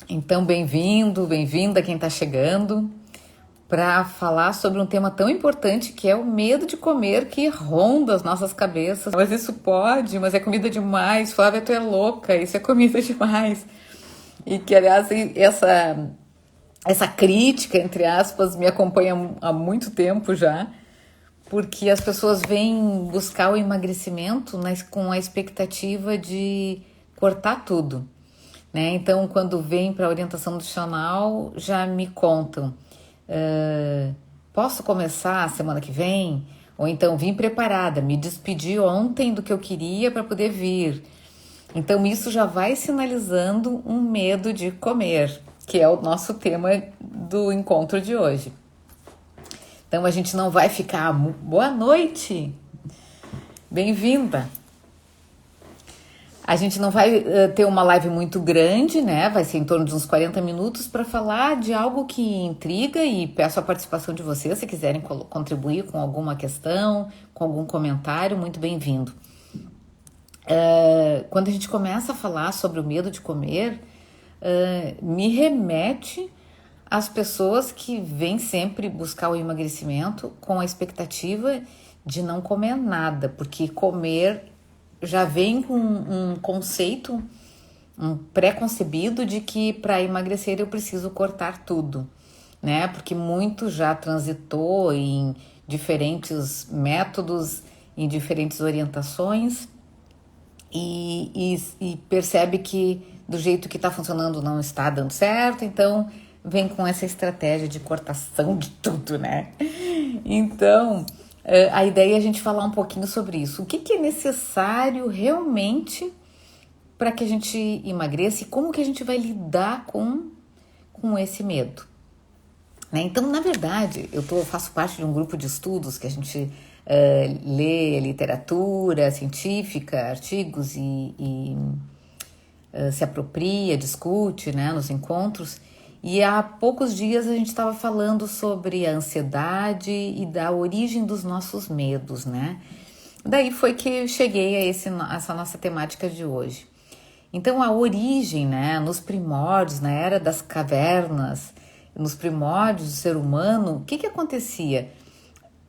Então, bem-vindo, bem-vinda quem está chegando para falar sobre um tema tão importante que é o medo de comer que ronda as nossas cabeças. Mas isso pode, mas é comida demais. Flávia, tu é louca, isso é comida demais. E que, aliás, essa crítica, entre aspas, me acompanha há muito tempo já, porque as pessoas vêm buscar o emagrecimento com a expectativa de cortar tudo, né? Então, quando vem para a orientação nutricional, já me contam, posso começar a semana que vem? Ou então, vim preparada, me despedi ontem do que eu queria para poder vir. Então, isso já vai sinalizando um medo de comer, que é o nosso tema do encontro de hoje. Então, a gente não vai ficar, boa noite, bem-vinda. A gente não vai ter uma live muito grande, né? Vai ser em torno de uns 40 minutos para falar de algo que intriga e peço a participação de vocês, se quiserem contribuir com alguma questão, com algum comentário, muito bem-vindo. Quando a gente começa a falar sobre o medo de comer, me remete às pessoas que vêm sempre buscar o emagrecimento com a expectativa de não comer nada, porque comer já vem com um conceito, um pré-concebido de que para emagrecer eu preciso cortar tudo, né? Porque muito já transitou em diferentes métodos, em diferentes orientações e percebe que do jeito que está funcionando não está dando certo, então vem com essa estratégia de cortação de tudo, né? Então, a ideia é a gente falar um pouquinho sobre isso. O que é necessário realmente para que a gente emagreça e como que a gente vai lidar com esse medo, né? Então, na verdade, faço parte de um grupo de estudos que a gente lê literatura científica, artigos e se apropria, discute, né, nos encontros. E há poucos dias a gente estava falando sobre a ansiedade e da origem dos nossos medos, né? Daí foi que eu cheguei a essa nossa temática de hoje. Então, a origem, né, nos primórdios, na era das cavernas, nos primórdios do ser humano, o que acontecia?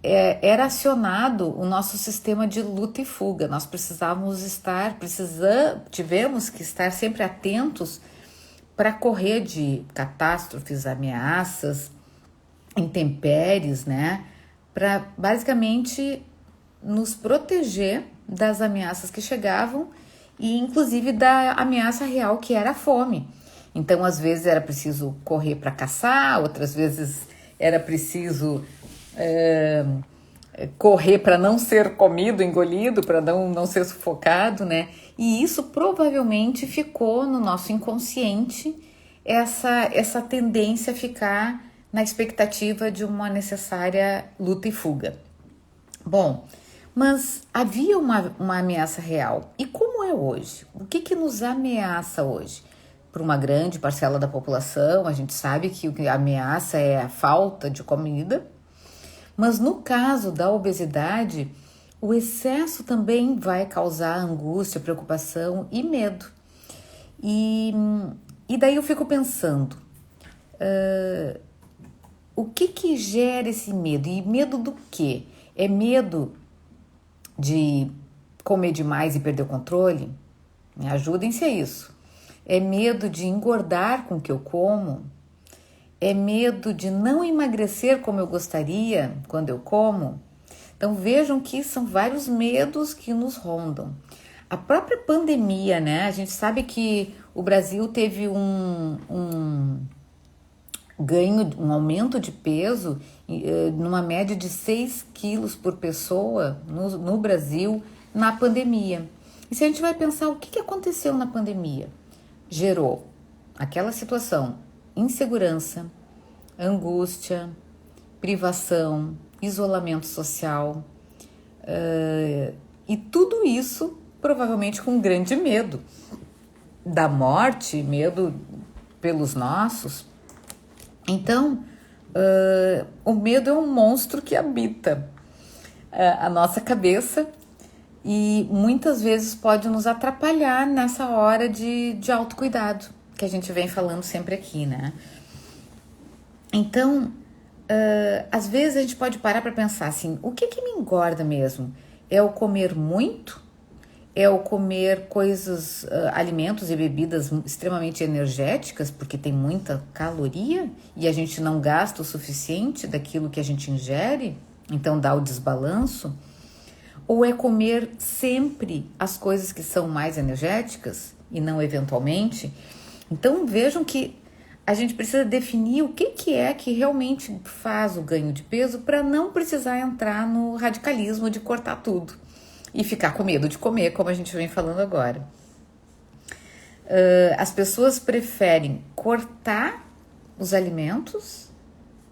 Era acionado o nosso sistema de luta e fuga. Nós tivemos que estar sempre atentos para correr de catástrofes, ameaças, intempéries, né? Para basicamente nos proteger das ameaças que chegavam e inclusive da ameaça real que era a fome. Então, às vezes era preciso correr para caçar, outras vezes era preciso correr para não ser comido, engolido, para não ser sufocado, né? E isso provavelmente ficou no nosso inconsciente, essa tendência a ficar na expectativa de uma necessária luta e fuga. Bom, mas havia uma ameaça real. E como é hoje? O que nos ameaça hoje? Para uma grande parcela da população, a gente sabe que o que ameaça é a falta de comida, mas no caso da obesidade, o excesso também vai causar angústia, preocupação e medo. E daí eu fico pensando, o que gera esse medo? E medo do quê? É medo de comer demais e perder o controle? Me ajudem-se a isso. É medo de engordar com o que eu como? É medo de não emagrecer como eu gostaria quando eu como? Então vejam que são vários medos que nos rondam. A própria pandemia, né? A gente sabe que o Brasil teve um ganho, um aumento de peso numa média de 6 quilos por pessoa no Brasil na pandemia. E se a gente vai pensar o que aconteceu na pandemia? Gerou aquela situação, insegurança, angústia, privação, isolamento social, e tudo isso provavelmente com grande medo da morte, medo pelos nossos. Então, o medo é um monstro que habita a nossa cabeça e muitas vezes pode nos atrapalhar nessa hora de autocuidado, que a gente vem falando sempre aqui, né? Então, às vezes a gente pode parar para pensar assim, o que me engorda mesmo? É o comer muito? É o comer coisas, alimentos e bebidas extremamente energéticas, porque tem muita caloria e a gente não gasta o suficiente daquilo que a gente ingere, então dá o desbalanço? Ou é comer sempre as coisas que são mais energéticas e não eventualmente? Então vejam que a gente precisa definir o que é que realmente faz o ganho de peso para não precisar entrar no radicalismo de cortar tudo e ficar com medo de comer, como a gente vem falando agora. As pessoas preferem cortar os alimentos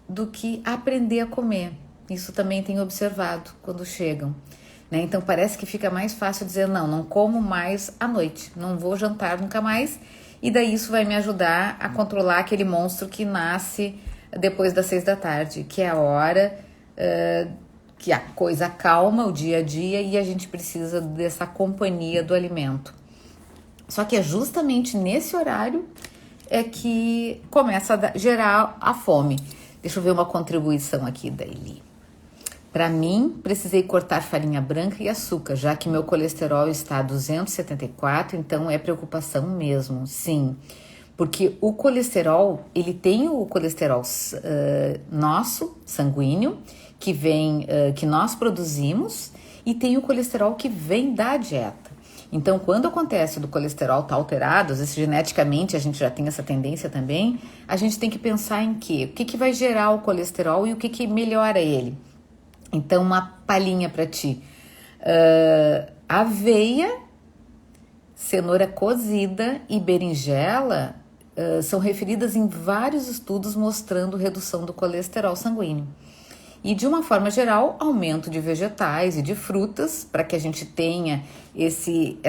do que aprender a comer. Isso também tem observado quando chegam, né? Então parece que fica mais fácil dizer não como mais à noite, não vou jantar nunca mais, e daí isso vai me ajudar a controlar aquele monstro que nasce depois das 6 da tarde, que é a hora que a coisa acalma o dia a dia e a gente precisa dessa companhia do alimento. Só que é justamente nesse horário é que começa a gerar a fome. Deixa eu ver uma contribuição aqui da Eli. Para mim, precisei cortar farinha branca e açúcar, já que meu colesterol está a 274, então é preocupação mesmo, sim. Porque o colesterol, ele tem o colesterol nosso, sanguíneo, que vem, que nós produzimos, e tem o colesterol que vem da dieta. Então, quando acontece do colesterol estar alterado, às vezes geneticamente a gente já tem essa tendência também, a gente tem que pensar em quê? O que vai gerar o colesterol e o que melhora ele? Então, uma palhinha para ti. Aveia, cenoura cozida e berinjela são referidas em vários estudos mostrando redução do colesterol sanguíneo. E, de uma forma geral, aumento de vegetais e de frutas, para que a gente tenha esse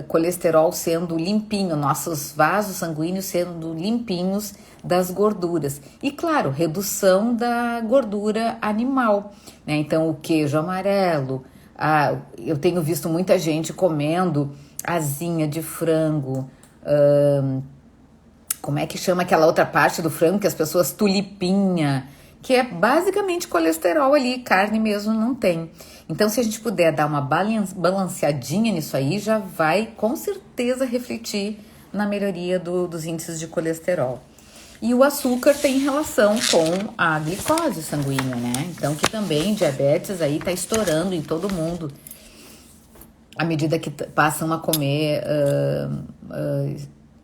colesterol sendo limpinho, nossos vasos sanguíneos sendo limpinhos das gorduras. E, claro, redução da gordura animal, né? Então, o queijo amarelo, eu tenho visto muita gente comendo asinha de frango, como é que chama aquela outra parte do frango que as pessoas tulipinha, que é basicamente colesterol ali, carne mesmo não tem. Então, se a gente puder dar uma balanceadinha nisso aí, já vai com certeza refletir na melhoria dos índices de colesterol. E o açúcar tem relação com a glicose sanguínea, né? Então, que também diabetes aí tá estourando em todo mundo. À medida que passam a comer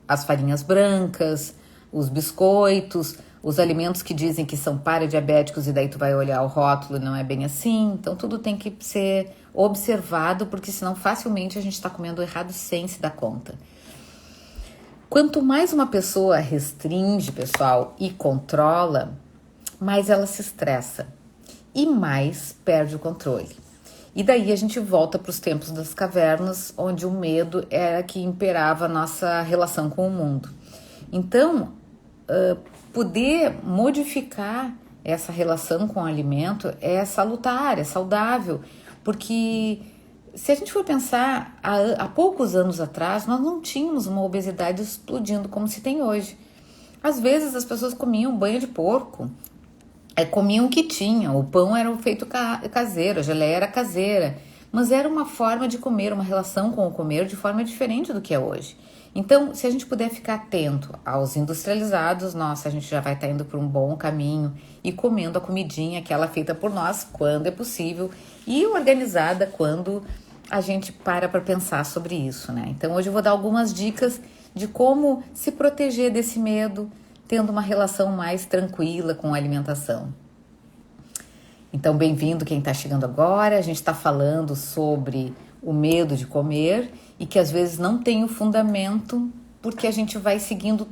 as farinhas brancas, os biscoitos, os alimentos que dizem que são para-diabéticos e daí tu vai olhar o rótulo e não é bem assim. Então tudo tem que ser observado, porque senão facilmente a gente está comendo errado sem se dar conta. Quanto mais uma pessoa restringe, pessoal, e controla, mais ela se estressa e mais perde o controle. E daí a gente volta para os tempos das cavernas, onde o medo era que imperava a nossa relação com o mundo. Então, poder modificar essa relação com o alimento é salutar, é saudável, porque se a gente for pensar, há poucos anos atrás, nós não tínhamos uma obesidade explodindo como se tem hoje. Às vezes as pessoas comiam banha de porco, comiam o que tinha, o pão era feito caseiro, a geleia era caseira, mas era uma forma de comer, uma relação com o comer de forma diferente do que é hoje. Então, se a gente puder ficar atento aos industrializados, nossa, a gente já vai estar indo por um bom caminho e comendo a comidinha, aquela feita por nós, quando é possível, e organizada quando a gente para pensar sobre isso, né? Então, hoje eu vou dar algumas dicas de como se proteger desse medo, tendo uma relação mais tranquila com a alimentação. Então, bem-vindo quem está chegando agora. A gente está falando sobre o medo de comer e que às vezes não tem o fundamento, porque a gente vai seguindo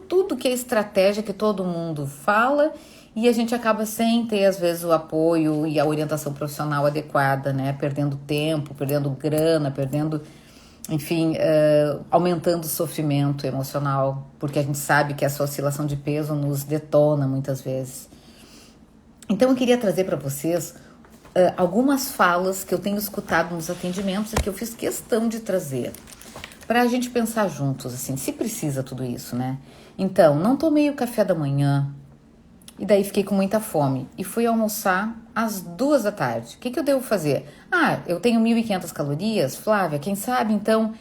tudo que é estratégia que todo mundo fala e a gente acaba sem ter, às vezes, o apoio e a orientação profissional adequada, né? Perdendo tempo, perdendo grana, enfim, aumentando o sofrimento emocional, porque a gente sabe que essa oscilação de peso nos detona muitas vezes. Então eu queria trazer para vocês algumas falas que eu tenho escutado nos atendimentos e que eu fiz questão de trazer, para a gente pensar juntos, assim, se precisa tudo isso, né? Então, não tomei o café da manhã e daí fiquei com muita fome e fui almoçar às 2 da tarde. O que eu devo fazer? Ah, eu tenho 1.500 calorias, Flávia, quem sabe então,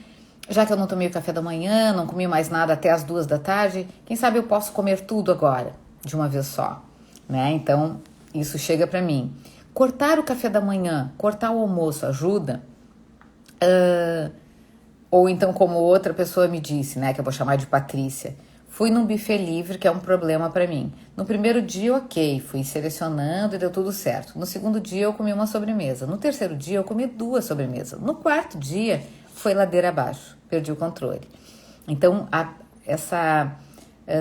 já que eu não tomei o café da manhã, não comi mais nada até às 2 da tarde, quem sabe eu posso comer tudo agora, de uma vez só, né? Então, isso chega para mim. Cortar o café da manhã, cortar o almoço ajuda? Ou então, como outra pessoa me disse, né, que eu vou chamar de Patrícia, fui num buffet livre, que é um problema para mim. No primeiro dia, ok, fui selecionando e deu tudo certo. No segundo dia, eu comi uma sobremesa. No terceiro dia, eu comi 2 sobremesas. No quarto dia, foi ladeira abaixo, perdi o controle. Então, essa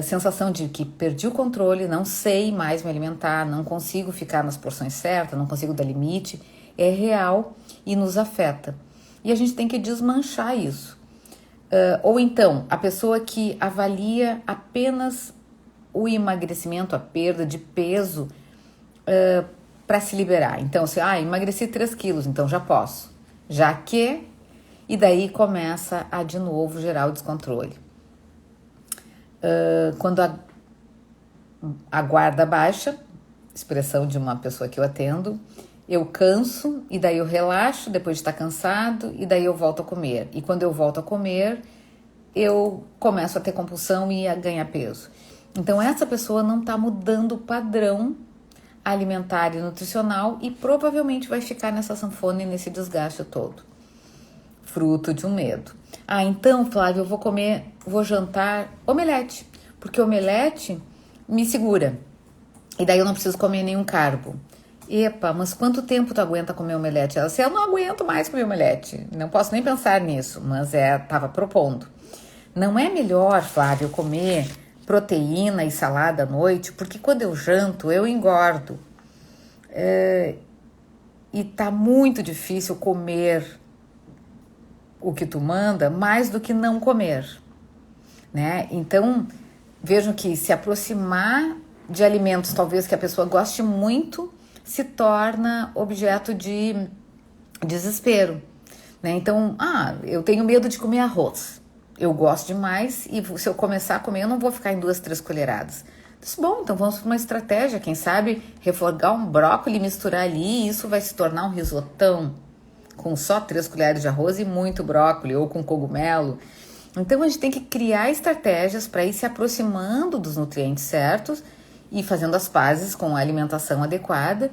sensação de que perdi o controle, não sei mais me alimentar, não consigo ficar nas porções certas, não consigo dar limite, é real e nos afeta. E a gente tem que desmanchar isso. Ou então, a pessoa que avalia apenas o emagrecimento, a perda de peso para se liberar. Então, se emagreci 3 quilos, então já posso. Já que, e daí começa a de novo gerar o descontrole. Quando a guarda baixa, expressão de uma pessoa que eu atendo, eu canso e daí eu relaxo depois de estar cansado e daí eu volto a comer. E quando eu volto a comer, eu começo a ter compulsão e a ganhar peso. Então essa pessoa não está mudando o padrão alimentar e nutricional e provavelmente vai ficar nessa sanfona e nesse desgaste todo. Fruto de um medo. Então, Flávia, vou jantar omelete, porque omelete me segura. E daí eu não preciso comer nenhum carbo. Epa, mas quanto tempo tu aguenta comer omelete? Ela disse, eu não aguento mais comer omelete. Não posso nem pensar nisso, mas tava propondo. Não é melhor, Flávia, eu comer proteína e salada à noite, porque quando eu janto, eu engordo. E tá muito difícil comer o que tu manda, mais do que não comer, né? Então, vejam que se aproximar de alimentos, talvez que a pessoa goste muito, se torna objeto de desespero, né? Então, eu tenho medo de comer arroz. Eu gosto demais e se eu começar a comer, eu não vou ficar em 2, 3 colheradas. Bom, então vamos para uma estratégia, quem sabe refogar um brócolis, misturar ali, e isso vai se tornar um risotão com só 3 colheres de arroz e muito brócolis, ou com cogumelo. Então a gente tem que criar estratégias para ir se aproximando dos nutrientes certos e fazendo as pazes com a alimentação adequada,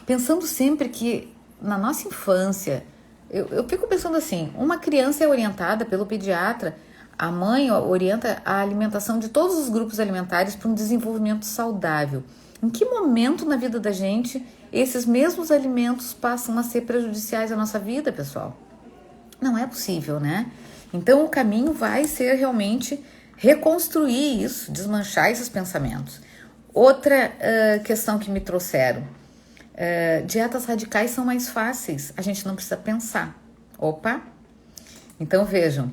pensando sempre que na nossa infância, eu fico pensando assim, uma criança é orientada pelo pediatra, a mãe orienta a alimentação de todos os grupos alimentares para um desenvolvimento saudável. Em que momento na vida da gente esses mesmos alimentos passam a ser prejudiciais à nossa vida, pessoal? Não é possível, né? Então o caminho vai ser realmente reconstruir isso, desmanchar esses pensamentos. Outra questão que me trouxeram, dietas radicais são mais fáceis, a gente não precisa pensar. Opa! Então vejam,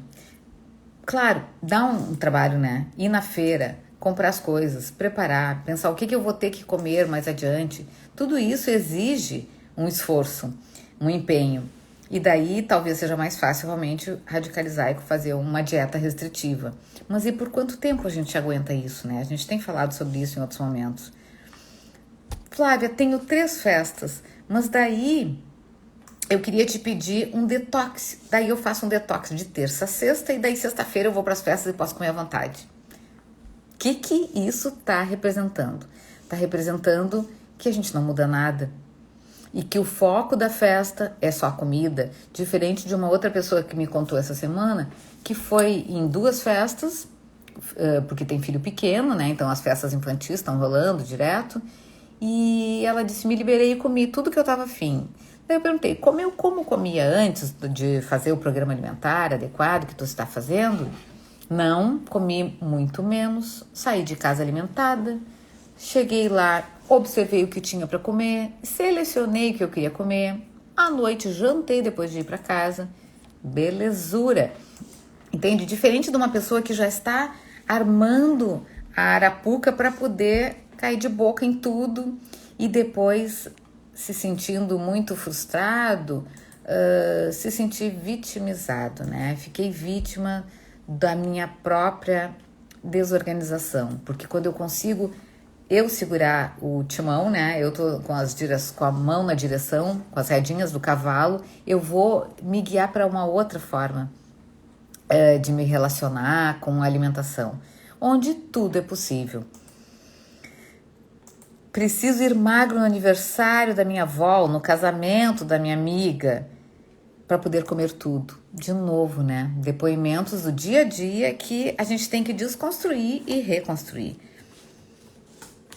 claro, dá um trabalho, né? Ir na feira, comprar as coisas, preparar, pensar o que eu vou ter que comer mais adiante. Tudo isso exige um esforço, um empenho. E daí talvez seja mais fácil realmente radicalizar e fazer uma dieta restritiva. Mas e por quanto tempo a gente aguenta isso, né? A gente tem falado sobre isso em outros momentos. Flávia, tenho 3 festas, mas daí eu queria te pedir um detox. Daí eu faço um detox de terça a sexta e daí sexta-feira eu vou para as festas e posso comer à vontade. O que isso está representando? Está representando que a gente não muda nada e que o foco da festa é só a comida, diferente de uma outra pessoa que me contou essa semana que foi em 2 festas, porque tem filho pequeno, né? Então as festas infantis estão rolando direto, e ela disse, me liberei e comi tudo que eu estava afim. Daí eu perguntei, comeu como comia antes de fazer o programa alimentar adequado que tu está fazendo? Não, comi muito menos, saí de casa alimentada, cheguei lá, observei o que tinha para comer, selecionei o que eu queria comer, à noite jantei depois de ir para casa, belezura. Entende? Diferente de uma pessoa que já está armando a arapuca para poder cair de boca em tudo e depois se sentindo muito frustrado, se sentir vitimizado, né? Fiquei vítima da minha própria desorganização, porque quando eu consigo segurar o timão, né? Eu tô com a mão na direção, com as redinhas do cavalo, eu vou me guiar para uma outra forma de me relacionar com a alimentação, onde tudo é possível. Preciso ir magro no aniversário da minha avó, no casamento da minha amiga, para poder comer tudo. De novo, né? Depoimentos do dia a dia que a gente tem que desconstruir e reconstruir.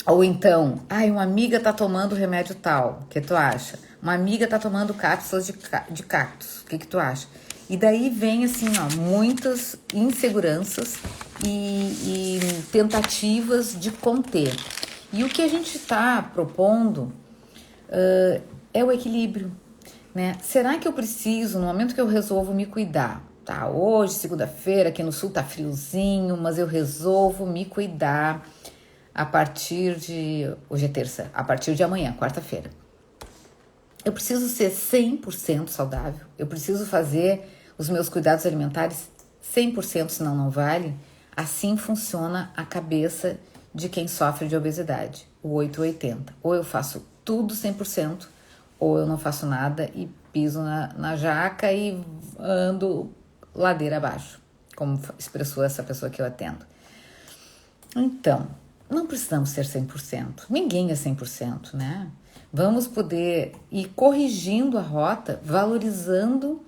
Ou então, uma amiga tá tomando remédio tal, o que tu acha? Uma amiga tá tomando cápsulas de cactos, o que tu acha? E daí vem assim, muitas inseguranças e tentativas de conter. E o que a gente está propondo é o equilíbrio, né? Será que eu preciso, no momento que eu resolvo me cuidar, tá? Hoje, segunda-feira, aqui no sul tá friozinho, mas eu resolvo me cuidar a partir de... Hoje é terça, a partir de amanhã, quarta-feira. Eu preciso ser 100% saudável, eu preciso fazer os meus cuidados alimentares 100%, senão não vale. Assim funciona a cabeça de quem sofre de obesidade, o 880. Ou eu faço tudo 100%, ou eu não faço nada e piso na jaca e ando ladeira abaixo, como expressou essa pessoa que eu atendo. Então, não precisamos ser 100%, ninguém é 100%, né? Vamos poder ir corrigindo a rota, valorizando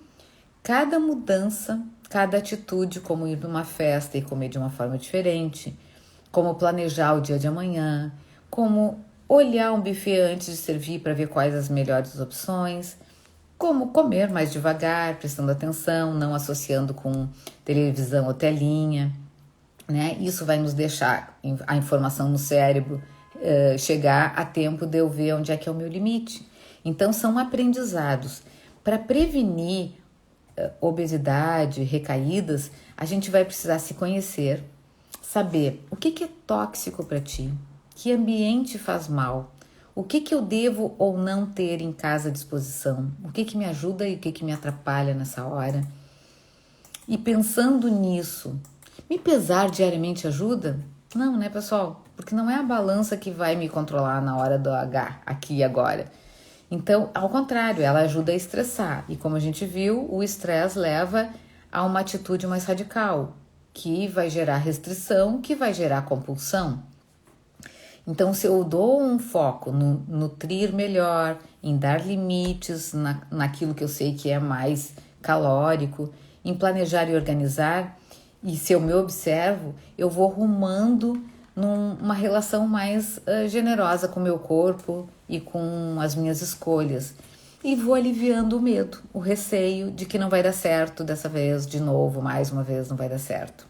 cada mudança, cada atitude, como ir numa festa e comer de uma forma diferente, como planejar o dia de amanhã, como olhar um buffet antes de servir para ver quais as melhores opções, como comer mais devagar, prestando atenção, não associando com televisão ou telinha, né? Isso vai nos deixar a informação no cérebro chegar a tempo de eu ver onde é que é o meu limite. Então, são aprendizados. Para prevenir obesidade, recaídas, a gente vai precisar se conhecer, saber o que é tóxico para ti, que ambiente faz mal, o que eu devo ou não ter em casa à disposição, o que me ajuda e o que me atrapalha nessa hora. E pensando nisso, me pesar diariamente ajuda? Não, né, pessoal? Porque não é a balança que vai me controlar na hora do H, aqui e agora. Então, ao contrário, ela ajuda a estressar. E como a gente viu, o estresse leva a uma atitude mais radical, que vai gerar restrição, que vai gerar compulsão. Então, se eu dou um foco no nutrir melhor, em dar limites naquilo que eu sei que é mais calórico, em planejar e organizar, e se eu me observo, eu vou rumando numa relação mais generosa com o meu corpo e com as minhas escolhas. E vou aliviando o medo, o receio de que não vai dar certo dessa vez, de novo, mais uma vez não vai dar certo.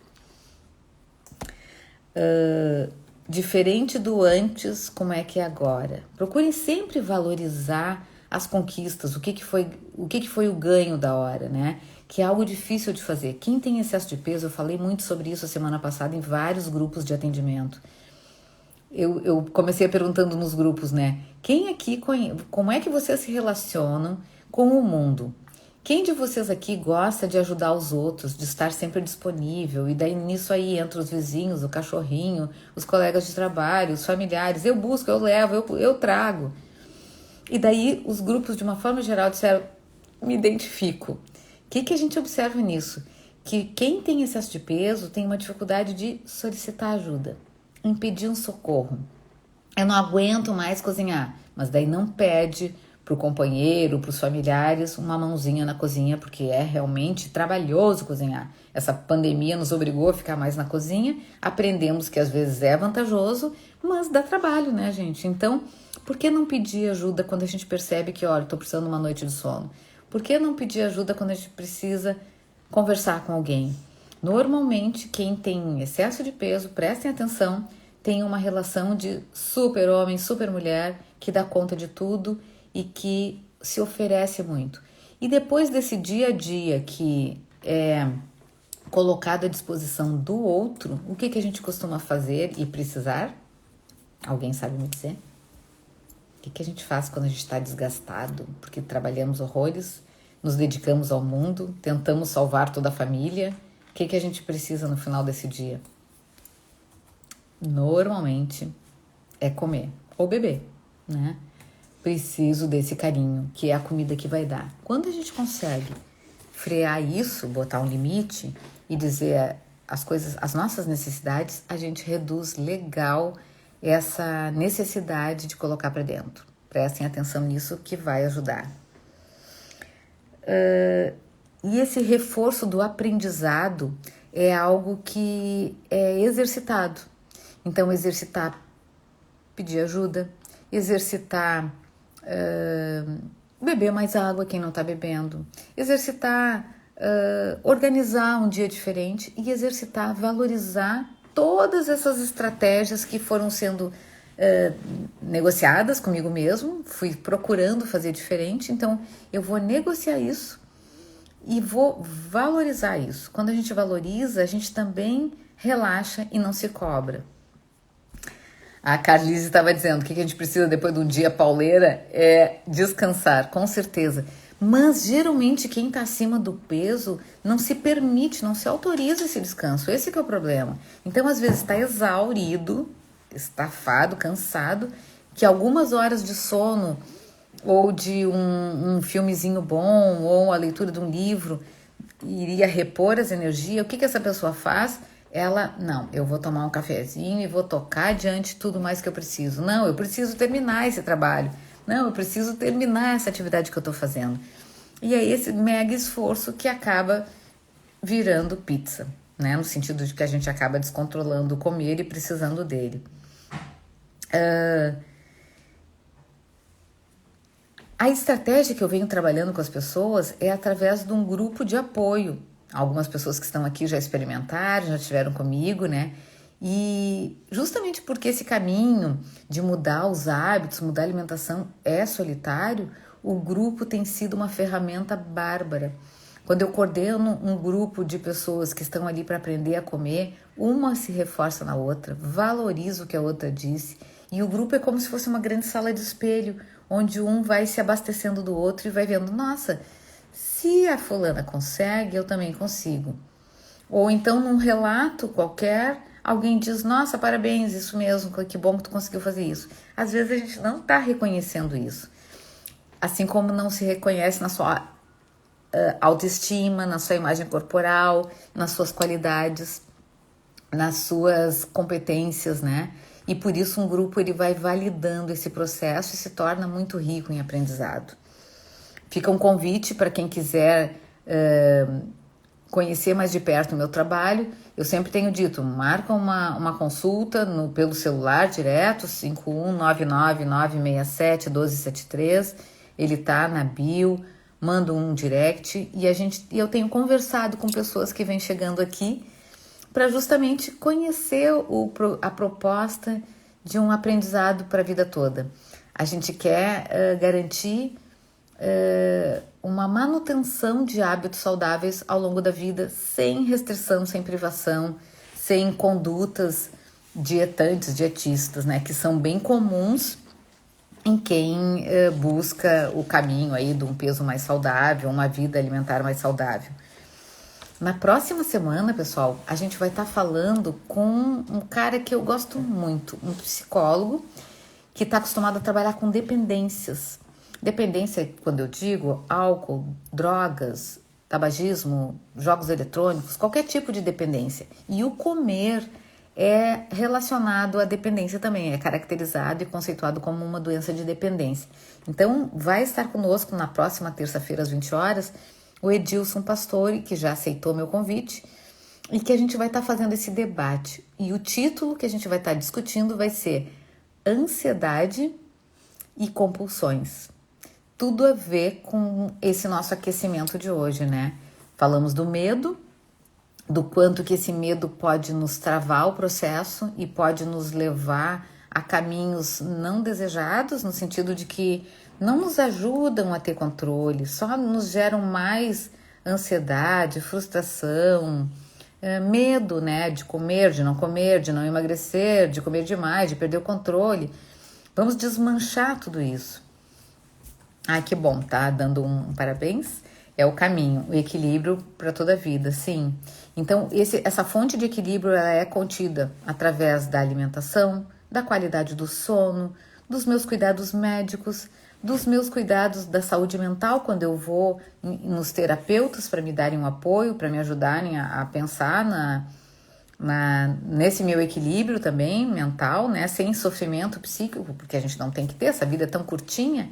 Diferente do antes, como é que é agora? Procurem sempre valorizar as conquistas, o que foi o ganho da hora, né? Que é algo difícil de fazer. Quem tem excesso de peso, eu falei muito sobre isso a semana passada em vários grupos de atendimento. Eu comecei perguntando nos grupos, né? Quem aqui, como é que vocês se relacionam com o mundo? Quem de vocês aqui gosta de ajudar os outros, de estar sempre disponível? E daí nisso aí entra os vizinhos, o cachorrinho, os colegas de trabalho, os familiares. Eu busco, eu levo, eu trago. E daí os grupos, de uma forma geral, disseram, me identifico. O que a gente observa nisso? Que quem tem excesso de peso tem uma dificuldade de solicitar ajuda, impedir um socorro. Eu não aguento mais cozinhar, mas daí não pede para o companheiro, para os familiares, uma mãozinha na cozinha, porque é realmente trabalhoso cozinhar. Essa pandemia nos obrigou a ficar mais na cozinha, aprendemos que às vezes é vantajoso, mas dá trabalho, né, gente? Então, por que não pedir ajuda quando a gente percebe que, olha, estou precisando de uma noite de sono? Por que não pedir ajuda quando a gente precisa conversar com alguém? Normalmente, quem tem excesso de peso, prestem atenção, tem uma relação de super homem, super mulher, que dá conta de tudo e que se oferece muito. E depois desse dia a dia que é colocado à disposição do outro, o que a gente costuma fazer e precisar? Alguém sabe me dizer? O que a gente faz quando a gente está desgastado? Porque trabalhamos horrores, nos dedicamos ao mundo, tentamos salvar toda a família. O que a gente precisa no final desse dia? Normalmente é comer ou beber, né? Preciso desse carinho, que é a comida que vai dar. Quando a gente consegue frear isso, botar um limite e dizer as coisas, as nossas necessidades, a gente reduz legal essa necessidade de colocar para dentro. Prestem atenção nisso que vai ajudar. E esse reforço do aprendizado é algo que é exercitado. Então, exercitar pedir ajuda, exercitar beber mais água quem não está bebendo, exercitar organizar um dia diferente e exercitar, valorizar todas essas estratégias que foram sendo negociadas comigo mesmo, fui procurando fazer diferente, então eu vou negociar isso e vou valorizar isso. Quando a gente valoriza, a gente também relaxa e não se cobra. A Carlise estava dizendo que o que a gente precisa depois de um dia pauleira é descansar, com certeza. Mas geralmente quem está acima do peso não se permite, não se autoriza esse descanso. Esse que é o problema. Então, às vezes, está exaurido, estafado, cansado, que algumas horas de sono ou de um filmezinho bom ou a leitura de um livro iria repor as energias. O que essa pessoa faz? Ela, não, eu vou tomar um cafezinho e vou tocar adiante tudo mais que eu preciso. Não, eu preciso terminar esse trabalho. Não, eu preciso terminar essa atividade que eu estou fazendo. E é esse mega esforço que acaba virando pizza, né? No sentido de que a gente acaba descontrolando o comer e precisando dele. A estratégia que eu venho trabalhando com as pessoas é através de um grupo de apoio. Algumas pessoas que estão aqui já experimentaram, já estiveram comigo, né? E justamente porque esse caminho de mudar os hábitos, mudar a alimentação é solitário, o grupo tem sido uma ferramenta bárbara. Quando eu coordeno um grupo de pessoas que estão ali para aprender a comer, uma se reforça na outra, valoriza o que a outra disse, e o grupo é como se fosse uma grande sala de espelho, onde um vai se abastecendo do outro e vai vendo, nossa, se a fulana consegue, eu também consigo. Ou então, num relato qualquer, alguém diz, nossa, parabéns, isso mesmo, que bom que tu conseguiu fazer isso. Às vezes a gente não está reconhecendo isso. Assim como não se reconhece na sua autoestima, na sua imagem corporal, nas suas qualidades, nas suas competências, né? E por isso um grupo ele vai validando esse processo e se torna muito rico em aprendizado. Fica um convite para quem quiser conhecer mais de perto o meu trabalho. Eu sempre tenho dito, marca uma consulta pelo celular direto, 51999671273. Ele tá na bio, manda um direct e eu tenho conversado com pessoas que vêm chegando aqui para justamente conhecer a proposta de um aprendizado para a vida toda. A gente quer garantir uma manutenção de hábitos saudáveis ao longo da vida, sem restrição, sem privação, sem condutas dietistas, né, que são bem comuns em quem busca o caminho aí de um peso mais saudável, uma vida alimentar mais saudável. Na próxima semana, pessoal, a gente vai estar falando com um cara que eu gosto muito, um psicólogo que está acostumado a trabalhar com dependências. Dependência, quando eu digo álcool, drogas, tabagismo, jogos eletrônicos, qualquer tipo de dependência. E o comer é relacionado à dependência também, é caracterizado e conceituado como uma doença de dependência. Então, vai estar conosco na próxima terça-feira, às 20 horas, o Edilson Pastore, que já aceitou meu convite, e que a gente vai estar fazendo esse debate. E o título que a gente vai estar discutindo vai ser Ansiedade e Compulsões. Tudo a ver com esse nosso aquecimento de hoje, né? Falamos do medo, do quanto que esse medo pode nos travar o processo e pode nos levar a caminhos não desejados, no sentido de que não nos ajudam a ter controle, só nos geram mais ansiedade, frustração, medo, né, de comer, de não emagrecer, de comer demais, de perder o controle. Vamos desmanchar tudo isso. Ai, que bom, tá? Dando um parabéns. É o caminho, o equilíbrio para toda a vida, sim. Então, essa fonte de equilíbrio ela é contida através da alimentação, da qualidade do sono, dos meus cuidados médicos, dos meus cuidados da saúde mental, quando eu vou nos terapeutas para me darem um apoio, para me ajudarem a pensar nesse meu equilíbrio também mental, né? Sem sofrimento psíquico, porque a gente não tem que ter, essa vida é tão curtinha.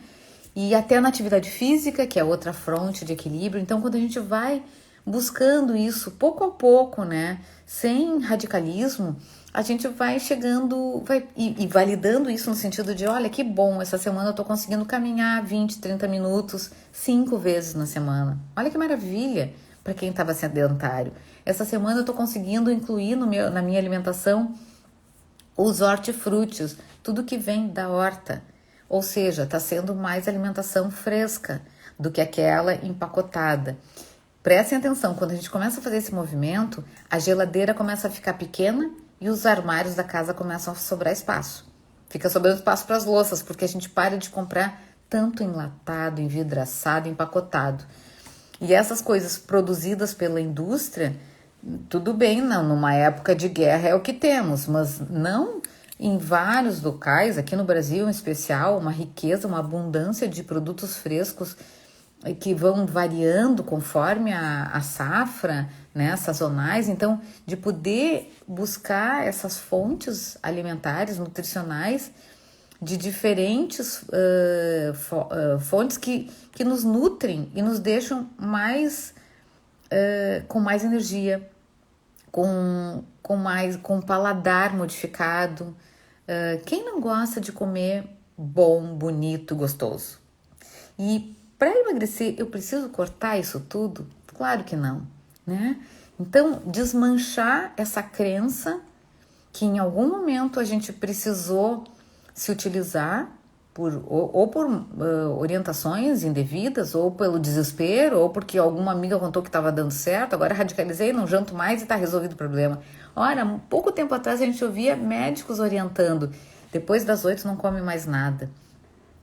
E até na atividade física, que é outra fronte de equilíbrio. Então, quando a gente vai buscando isso pouco a pouco, né, sem radicalismo, a gente vai chegando e validando isso no sentido de, olha, que bom, essa semana eu tô conseguindo caminhar 20, 30 minutos, 5 vezes na semana. Olha que maravilha para quem estava sedentário. Essa semana eu tô conseguindo incluir na minha alimentação os hortifrutis, tudo que vem da horta. Ou seja, está sendo mais alimentação fresca do que aquela empacotada. Prestem atenção, quando a gente começa a fazer esse movimento, a geladeira começa a ficar pequena e os armários da casa começam a sobrar espaço. Fica sobrando espaço para as louças, porque a gente para de comprar tanto enlatado, envidraçado, empacotado. E essas coisas produzidas pela indústria, tudo bem, não, numa época de guerra é o que temos, mas não em vários locais, aqui no Brasil em especial, uma riqueza, uma abundância de produtos frescos que vão variando conforme a safra, né, sazonais. Então, de poder buscar essas fontes alimentares, nutricionais, de diferentes fontes que nos nutrem e nos deixam mais com mais energia, com paladar modificado. Quem não gosta de comer bom, bonito, gostoso? E para emagrecer, eu preciso cortar isso tudo? Claro que não, né? Então, desmanchar essa crença que em algum momento a gente precisou se utilizar ou por orientações indevidas, ou pelo desespero, ou porque alguma amiga contou que estava dando certo, agora radicalizei, não janto mais e está resolvido o problema. Ora, pouco tempo atrás a gente ouvia médicos orientando, depois das 8 não come mais nada,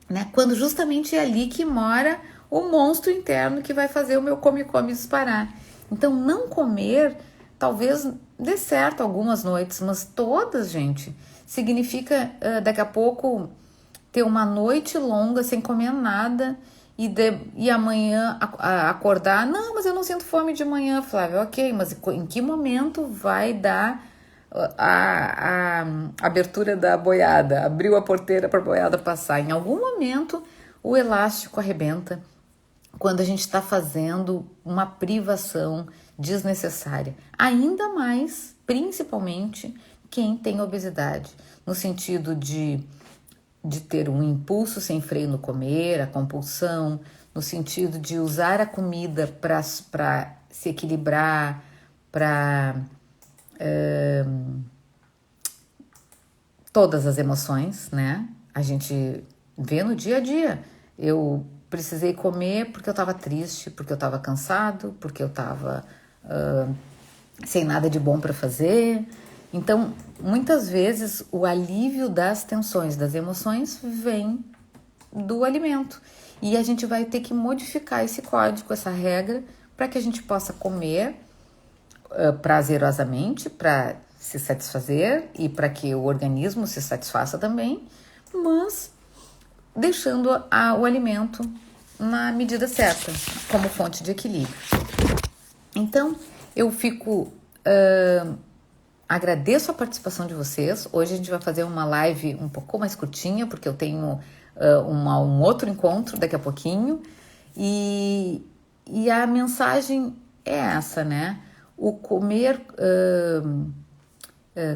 né? Quando justamente é ali que mora o monstro interno que vai fazer o meu come-come disparar. Então, não comer talvez dê certo algumas noites, mas todas, gente, significa daqui a pouco ter uma noite longa sem comer nada e amanhã acordar. Não, mas eu não sinto fome de manhã, Flávia. Ok, mas em que momento vai dar a abertura da boiada? Abriu a porteira para a boiada passar. Em algum momento o elástico arrebenta quando a gente está fazendo uma privação desnecessária. Ainda mais, principalmente, quem tem obesidade, no sentido de ter um impulso sem freio no comer, a compulsão, no sentido de usar a comida para se equilibrar, para todas as emoções, né? A gente vê no dia a dia. Eu precisei comer porque eu estava triste, porque eu estava cansado, porque eu estava sem nada de bom para fazer. Então, muitas vezes, o alívio das tensões, das emoções, vem do alimento. E a gente vai ter que modificar esse código, essa regra, para que a gente possa comer prazerosamente, para se satisfazer e para que o organismo se satisfaça também, mas deixando o alimento na medida certa, como fonte de equilíbrio. Então, eu fico... agradeço a participação de vocês. Hoje a gente vai fazer uma live um pouco mais curtinha, porque eu tenho um outro encontro daqui a pouquinho. E a mensagem é essa, né? O comer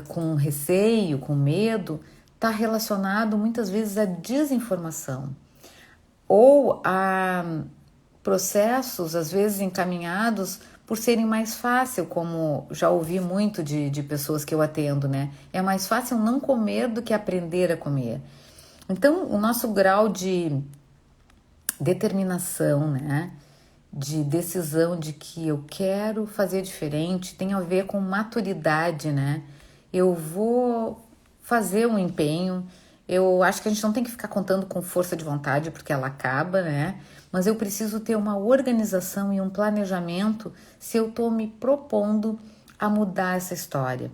com receio, com medo, está relacionado muitas vezes à desinformação ou a processos, às vezes encaminhados por serem mais fácil, como já ouvi muito de pessoas que eu atendo, né? É mais fácil não comer do que aprender a comer. Então, o nosso grau de determinação, né? De decisão de que eu quero fazer diferente, tem a ver com maturidade, né? Eu vou fazer um empenho, Eu acho que a gente não tem que ficar contando com força de vontade, porque ela acaba, né? Mas eu preciso ter uma organização e um planejamento se eu estou me propondo a mudar essa história.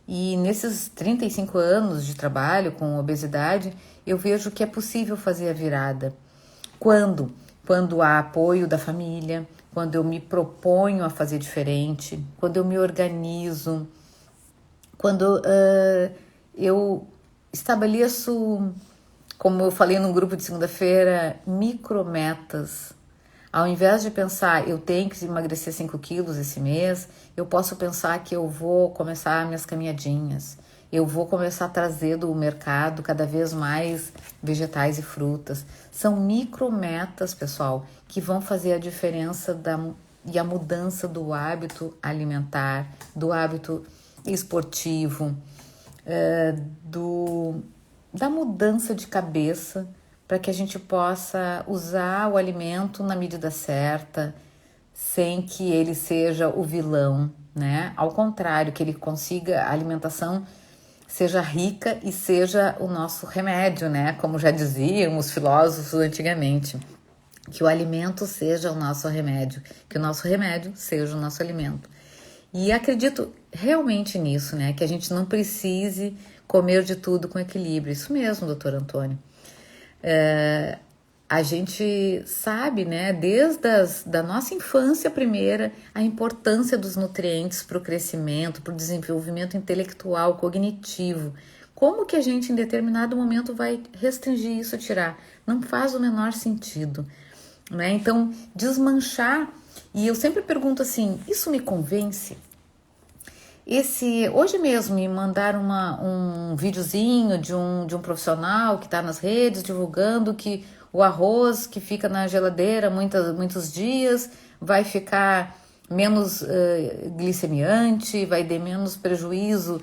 E nesses 35 anos de trabalho com obesidade, eu vejo que é possível fazer a virada. Quando? Quando há apoio da família, quando eu me proponho a fazer diferente, quando eu me organizo, quando eu estabeleço, como eu falei no grupo de segunda-feira, micrometas. Ao invés de pensar, eu tenho que emagrecer 5 quilos esse mês, eu posso pensar que eu vou começar minhas caminhadinhas. Eu vou começar a trazer do mercado cada vez mais vegetais e frutas. São micrometas, pessoal, que vão fazer a diferença e a mudança do hábito alimentar, do hábito esportivo, da mudança de cabeça, para que a gente possa usar o alimento na medida certa, sem que ele seja o vilão, né? Ao contrário, que ele consiga, a alimentação seja rica e seja o nosso remédio, né? Como já diziam os filósofos antigamente, que o alimento seja o nosso remédio, que o nosso remédio seja o nosso alimento. E acredito realmente nisso, né? Que a gente não precise comer de tudo com equilíbrio. Isso mesmo, doutor Antônio. A gente sabe, né, da nossa infância primeira, a importância dos nutrientes para o crescimento, para o desenvolvimento intelectual, cognitivo. Como que a gente, em determinado momento, vai restringir isso, tirar? Não faz o menor sentido, né? Então, desmanchar. E eu sempre pergunto assim, isso me convence? Hoje mesmo me mandaram um videozinho de um profissional que está nas redes divulgando que o arroz que fica na geladeira muitos dias vai ficar menos glicemiante, vai ter menos prejuízo.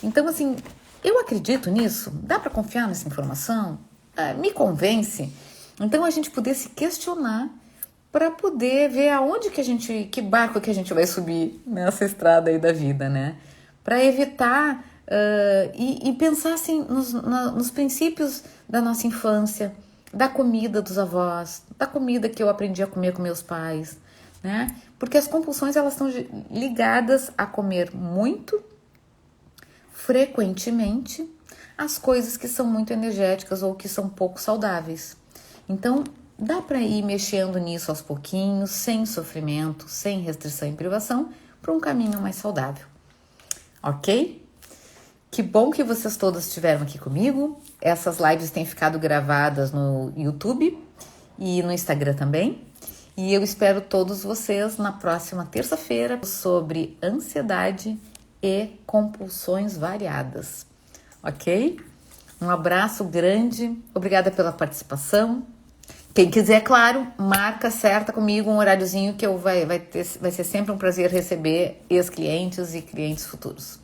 Então, assim, eu acredito nisso? Dá para confiar nessa informação? Me convence? Então, a gente poder se questionar para poder ver que barco que a gente vai subir nessa estrada aí da vida, né? Para evitar e pensar assim nos princípios da nossa infância, da comida dos avós, da comida que eu aprendi a comer com meus pais, né? Porque as compulsões, elas estão ligadas a comer muito, frequentemente, as coisas que são muito energéticas ou que são pouco saudáveis. Então, dá para ir mexendo nisso aos pouquinhos, sem sofrimento, sem restrição e privação, para um caminho mais saudável. Ok? Que bom que vocês todos estiveram aqui comigo. Essas lives têm ficado gravadas no YouTube e no Instagram também. E eu espero todos vocês na próxima terça-feira sobre ansiedade e compulsões variadas. Ok? Um abraço grande. Obrigada pela participação. Quem quiser, claro, marca certa comigo um horáriozinho que vai ser sempre um prazer receber ex-clientes e clientes futuros.